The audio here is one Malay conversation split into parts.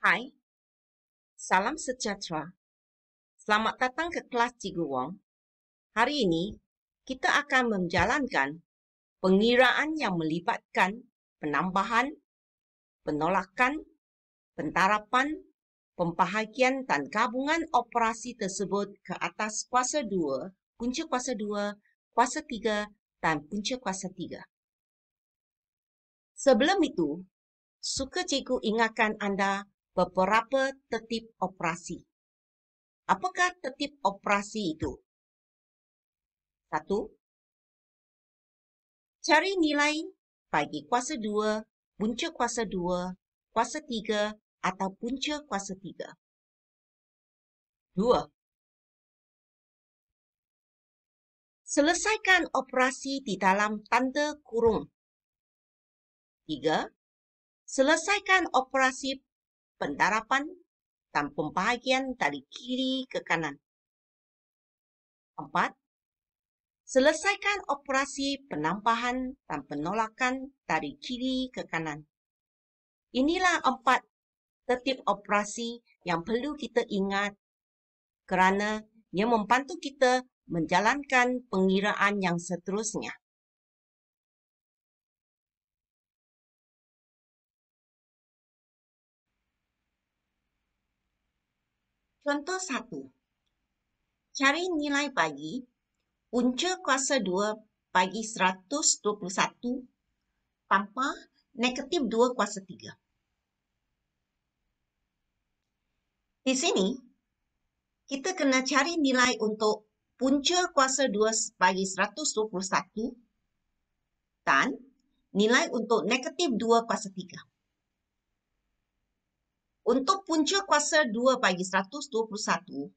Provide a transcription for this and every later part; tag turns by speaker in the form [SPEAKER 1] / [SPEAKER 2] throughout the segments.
[SPEAKER 1] Hai, salam sejahtera. Selamat datang ke kelas Cikgu Wong. Hari ini, kita akan menjalankan pengiraan yang melibatkan penambahan, penolakan, pentarapan, pembahagian dan gabungan operasi tersebut ke atas kuasa 2, punca kuasa 2, kuasa 3 dan punca kuasa 3. Sebelum itu, suka cikgu ingatkan anda beberapa tertib operasi. Apakah tertib operasi itu? 1. Cari nilai bagi kuasa 2, punca kuasa 2, kuasa 3 atau punca kuasa 3. 2. Selesaikan operasi di dalam tanda kurung. 3. Selesaikan operasi pentarapan dan pembahagian dari kiri ke kanan. 4. Selesaikan operasi penambahan dan penolakan dari kiri ke kanan. Inilah 4 tertib operasi yang perlu kita ingat kerana ia membantu kita menjalankan pengiraan yang seterusnya. Contoh 1. Cari nilai bagi punca kuasa 2 bagi 121 tanpa negatif 2 kuasa 3. Di sini, kita kena cari nilai untuk punca kuasa 2 bagi 121 dan nilai untuk negatif 2 kuasa 3. Untuk punca kuasa 2 bagi 121,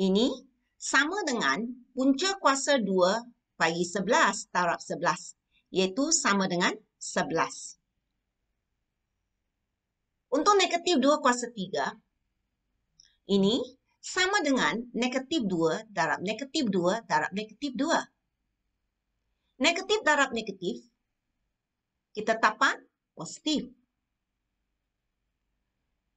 [SPEAKER 1] ini sama dengan punca kuasa 2 bagi 11 darab 11, iaitu sama dengan 11. Untuk negatif 2 kuasa 3, ini sama dengan negatif 2 darab negatif 2 darab negatif 2. Negatif darab negatif, kita dapat positif.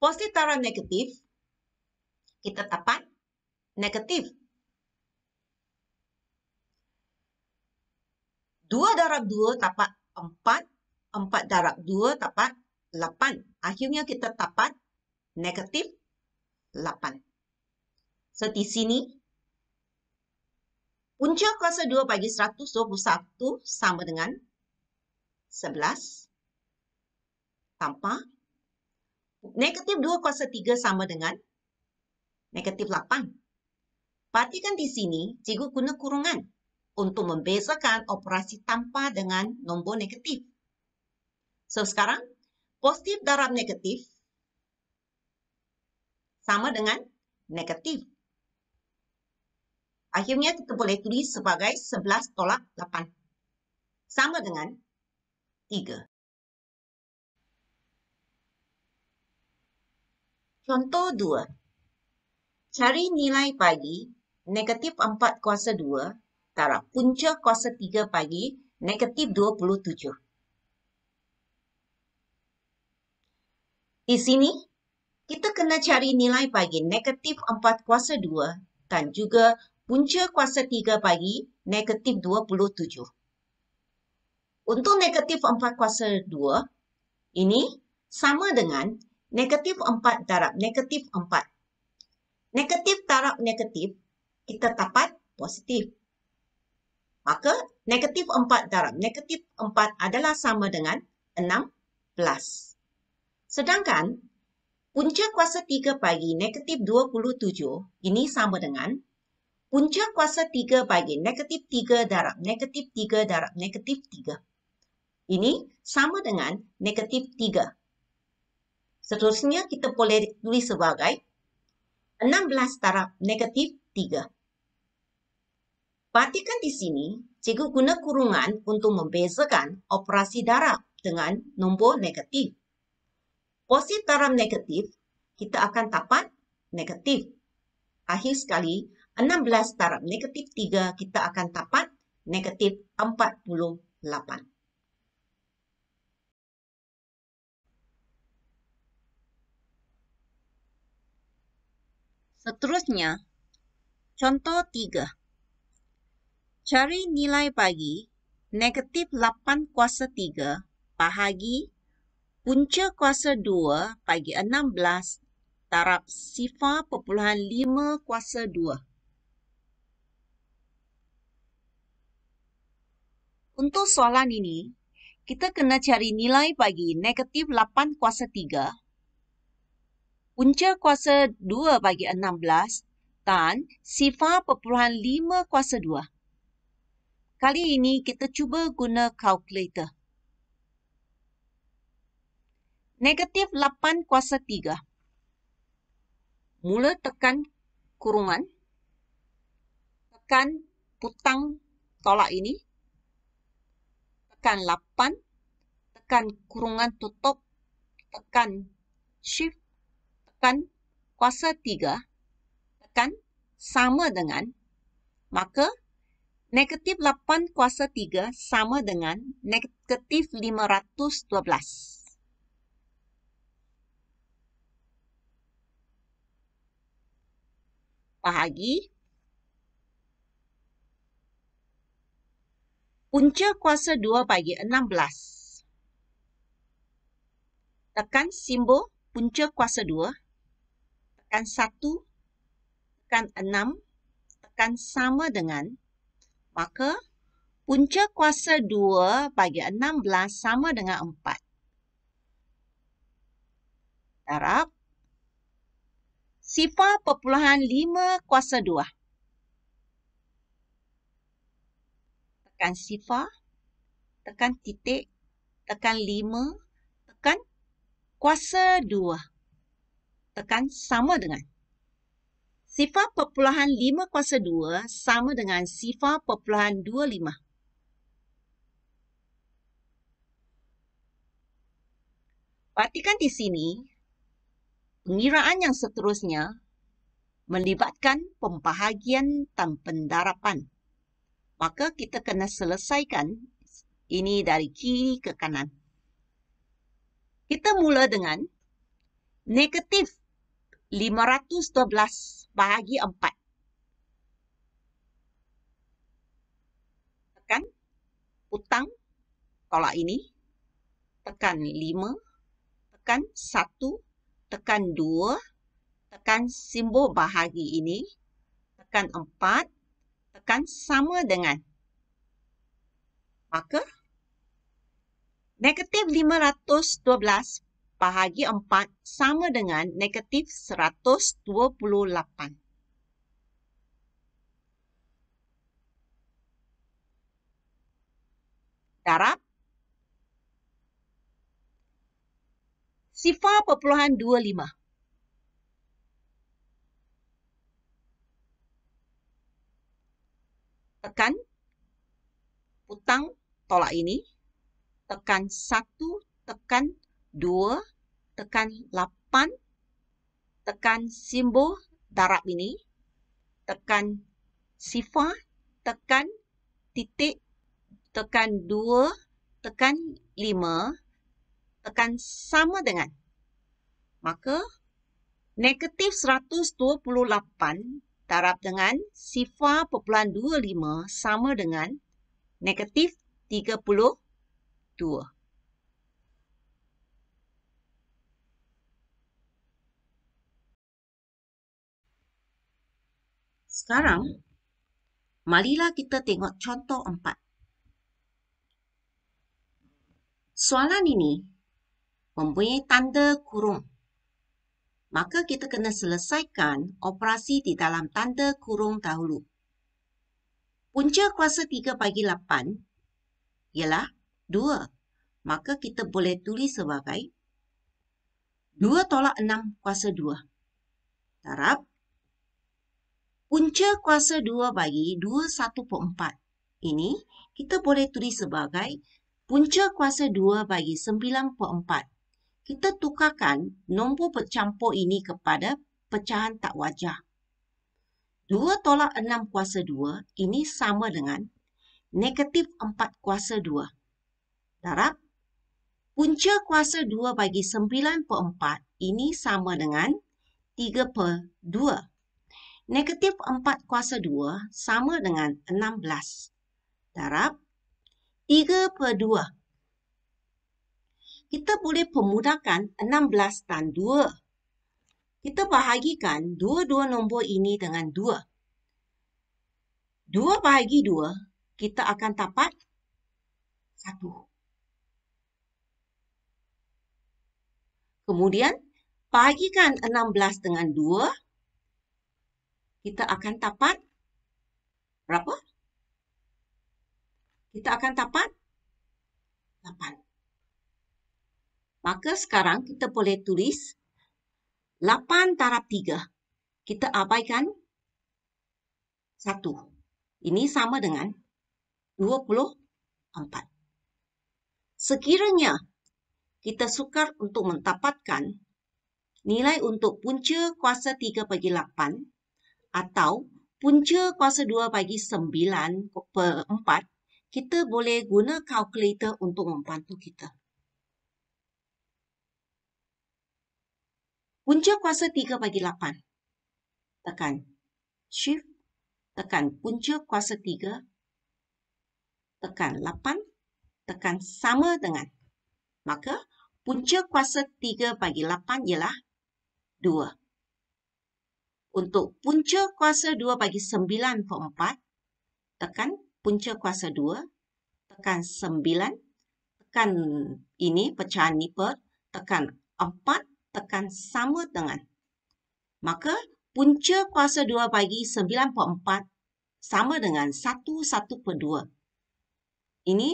[SPEAKER 1] Positif darab negatif, kita dapat negatif. 2 darab 2 dapat 4, 4 darab 2 dapat 8. Akhirnya kita dapat negatif 8. So, di sini, punca kuasa 2 bagi 121 sama dengan 11 tanpa negatif 2 kuasa 3 sama dengan negatif 8. Perhatikan di sini, cikgu guna kurungan untuk membezakan operasi tanpa dengan nombor negatif. So, sekarang, positif darab negatif sama dengan negatif. Akhirnya, kita boleh tulis sebagai 11 tolak 8. Sama dengan 3. Contoh 2. Cari nilai bagi negatif 4 kuasa 2 darab punca kuasa 3 bagi negatif 27. Di sini, kita kena cari nilai bagi negatif 4 kuasa 2 dan juga punca kuasa 3 bagi negatif 27. Untuk negatif 4 kuasa 2, ini sama dengan negatif 4 darab negatif 4. Negatif darab negatif, kita dapat positif. Maka, negatif 4 darab negatif 4 adalah sama dengan 16. Sedangkan, punca kuasa 3 bagi negatif 27, ini sama dengan punca kuasa 3 bagi negatif 3 darab negatif 3 darab negatif 3. Ini sama dengan negatif 3. Seterusnya, kita boleh tulis sebagai 16 darab negatif 3. Perhatikan di sini, cikgu guna kurungan untuk membezakan operasi darab dengan nombor negatif. Positif darab negatif, kita akan dapat negatif. Akhir sekali, 16 darab negatif 3, kita akan dapat negatif 48. Seterusnya, contoh 3. Cari nilai bagi negatif 8 kuasa 3 bahagi punca kuasa 2 bagi 16 darab 0,5 kuasa 2. Untuk soalan ini, kita kena cari nilai bagi negatif 8 kuasa 3, punca kuasa 2 bagi 16 dan 0,5 kuasa 2. Kali ini kita cuba guna kalkulator. Negatif 8 kuasa 3. Mula tekan kurungan. Tekan putang tolak ini. Tekan 8. Tekan kurungan tutup. Tekan shift. Tekan kuasa 3. Tekan sama dengan. Maka negatif 8 kuasa 3 sama dengan negatif 512. Bahagi punca kuasa 2 bagi 16. Tekan simbol punca kuasa 2. Tekan 1. Tekan 6. Tekan sama dengan. Maka punca kuasa 2 bagi 16 sama dengan 4. Darab 0,5 kuasa 2. Tekan 0, tekan titik, tekan 5, tekan kuasa 2. Tekan sama dengan. 0,5 kuasa 2 sama dengan 0,25. Perhatikan di sini, pengiraan yang seterusnya melibatkan pembahagian dan pendarapan. Maka kita kena selesaikan ini dari kiri ke kanan. Kita mula dengan negatif 512 bahagi 4. Tekan putang tolak ini. Tekan 5. Tekan 1. Tekan 2. Tekan simbol bahagi ini. Tekan 4. Tekan sama dengan. Maka negatif 512 bahagi 4 sama dengan negatif 128. Darab 0,25. Tekan putang tolak ini. Tekan 1, tekan 2, tekan 8, tekan simbol darab ini, tekan 0, tekan titik, tekan 2, tekan 5, tekan sama dengan. Maka negatif 128 darab dengan 0,25 sama dengan negatif 32. Sekarang, marilah kita tengok contoh 4. Soalan ini mempunyai tanda kurung. Maka kita kena selesaikan operasi di dalam tanda kurung dahulu. Punca kuasa 3 bagi 8 ialah 2. Maka kita boleh tulis sebagai 2 tolak 6 kuasa 2. Darab punca kuasa 2 bagi 2 1/4. Ini kita boleh tulis sebagai punca kuasa 2 bagi 9/4. Kita tukarkan nombor bercampur ini kepada pecahan tak wajar. 2 tolak 6 kuasa 2 ini sama dengan negatif 4 kuasa 2. Darab punca kuasa 2 bagi 9/4 ini sama dengan 3/2. Negatif 4 kuasa 2 sama dengan 16. Darab 3/2. Kita boleh permudahkan 16 dan 2. Kita bahagikan dua-dua nombor ini dengan 2. 2 bahagi 2, kita akan dapat 1. Kemudian, bahagikan 16 dengan 2, kita akan dapat berapa? Kita akan dapat 8. Maka sekarang kita boleh tulis 8 darab 3. Kita abaikan 1. Ini sama dengan 24. Sekiranya kita sukar untuk mendapatkan nilai untuk punca kuasa 3/8 atau punca kuasa 2/9/4, kita boleh guna kalkulator untuk membantu kita. Punca kuasa 3/8. Tekan Shift, tekan punca kuasa 3, tekan 8, tekan sama dengan. Maka, punca kuasa 3/8 ialah 2. Untuk punca kuasa 2/9/4, tekan punca kuasa 2, tekan 9, tekan ini pecahan lipat, tekan 4, tekan sama dengan. Maka, punca kuasa 2/9/4 sama dengan 1/2. Ini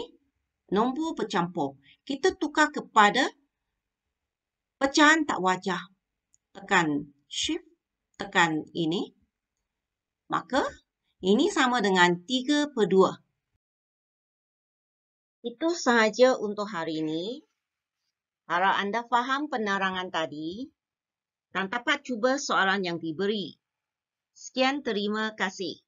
[SPEAKER 1] nombor bercampur. Kita tukar kepada pecahan tak wajar. Tekan Shift, tekan ini. Maka, ini sama dengan 3/2. Itu sahaja untuk hari ini. Harap anda faham penerangan tadi dan dapat cuba soalan yang diberi. Sekian, terima kasih.